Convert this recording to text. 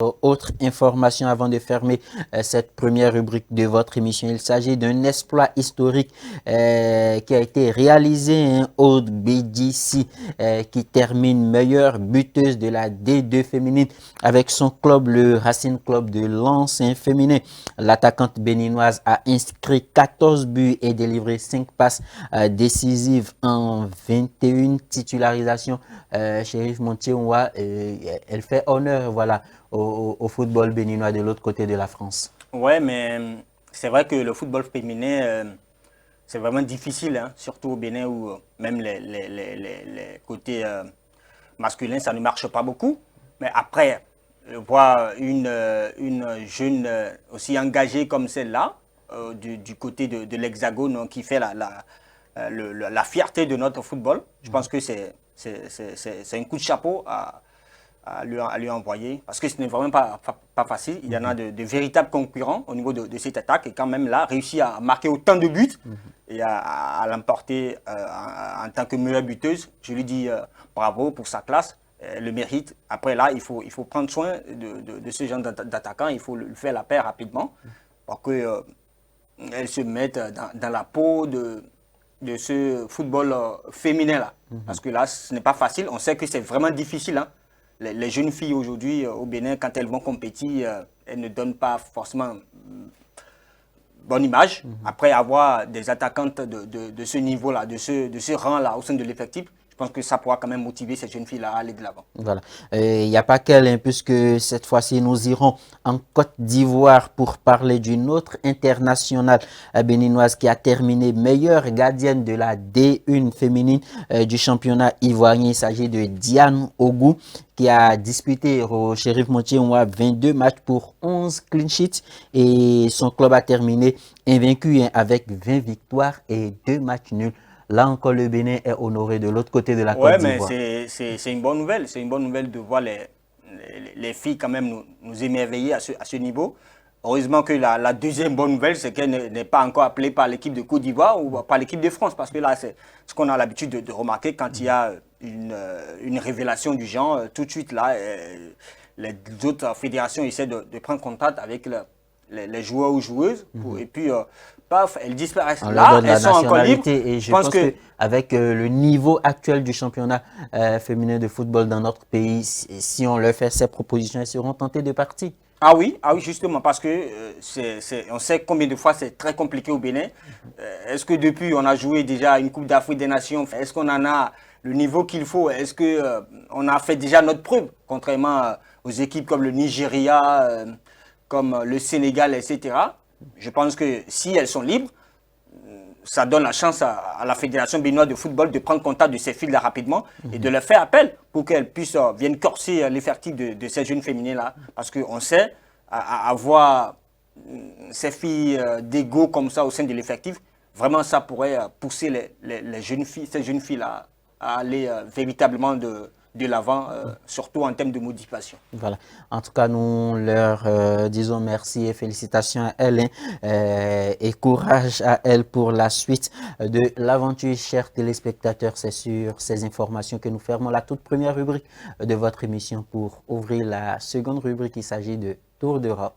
Autre information avant de fermer cette première rubrique de votre émission, il s'agit d'un exploit historique qui a été réalisé, au BDC qui termine meilleure buteuse de la D2 féminine avec son club, le Racing Club de Lens féminin. L'attaquante béninoise a inscrit 14 buts et délivré 5 passes décisives en 21 titularisations. Chérif Montier-Ouah, elle fait honneur, voilà, au football béninois de l'autre côté de la France. Ouais, mais c'est vrai que le football féminin, c'est vraiment difficile, hein, surtout au Bénin où même les côtés masculins, ça ne marche pas beaucoup. Mais après, voir une jeune aussi engagée comme celle-là, du côté de l'Hexagone, hein, qui fait la fierté de notre football, je pense que c'est un coup de chapeau à lui envoyer, parce que ce n'est vraiment pas facile. Il y en a de véritables concurrents au niveau de cette attaque, et quand même là, réussi à marquer autant de buts et à l'emporter en tant que meilleure buteuse. Je lui dis bravo pour sa classe, le mérite. Après là, il faut prendre soin de ce genre d'attaquant, il faut le faire la paix rapidement pour que elle se mette dans la peau de ce football féminin là. Parce que là, ce n'est pas facile. On sait que c'est vraiment difficile, hein. Les jeunes filles aujourd'hui au Bénin, quand elles vont compétir, elles ne donnent pas forcément bonne image. Après avoir des attaquantes de ce niveau-là, de ce rang-là au sein de l'effectif, je pense que ça pourra quand même motiver ces jeunes filles-là à aller de l'avant. Voilà. Il n'y a pas qu'elle, hein, puisque cette fois-ci, nous irons en Côte d'Ivoire pour parler d'une autre internationale béninoise qui a terminé meilleure gardienne de la D1 féminine du championnat ivoirien. Il s'agit de Diane Ogou, qui a disputé au Sheriff Montier-Ouah 22 matchs pour 11 clean sheets, et son club a terminé invaincu, hein, avec 20 victoires et 2 matchs nuls. Là encore, le Bénin est honoré de l'autre côté de la Côte Ouais, mais d'Ivoire. c'est une bonne nouvelle. C'est une bonne nouvelle de voir les filles quand même nous émerveiller à ce niveau. Heureusement que la deuxième bonne nouvelle, c'est qu'elle n'est pas encore appelée par l'équipe de Côte d'Ivoire ou par l'équipe de France. Parce que là, c'est ce qu'on a l'habitude de remarquer quand il y a une révélation du genre. Tout de suite, là, les autres fédérations essaient de prendre contact avec les joueurs ou joueuses. Et puis, paf, elles disparaissent. On leur Là, donne la elles sont encore libres. nationalité, et Je je pense pense que qu'avec le niveau actuel du championnat féminin de football dans notre pays, si on leur fait ces propositions, elles seront tentées de partir. ah oui, justement, parce que on sait combien de fois c'est très compliqué au Bénin. Est-ce que depuis on a joué déjà une Coupe d'Afrique des Nations, est-ce qu'on en a le niveau qu'il faut? Est-ce que on a fait déjà notre preuve, contrairement aux équipes comme le Nigeria, comme le Sénégal, etc. Je pense que si elles sont libres, ça donne la chance à la Fédération béninoise de football de prendre contact de ces filles-là rapidement et de leur faire appel pour qu'elles puissent viennent corser l'effectif de ces jeunes féminines-là. Parce qu'on sait, avoir ces filles d'ego comme ça au sein de l'effectif, vraiment ça pourrait pousser les jeunes filles, ces jeunes filles-là à aller véritablement de l'avant, surtout en termes de motivation. Voilà. En tout cas, nous leur disons merci et félicitations à elle, hein, et courage à elle pour la suite de l'aventure, chers téléspectateurs. C'est sur ces informations que nous fermons la toute première rubrique de votre émission pour ouvrir la seconde rubrique. Il s'agit de Tour d'Europe.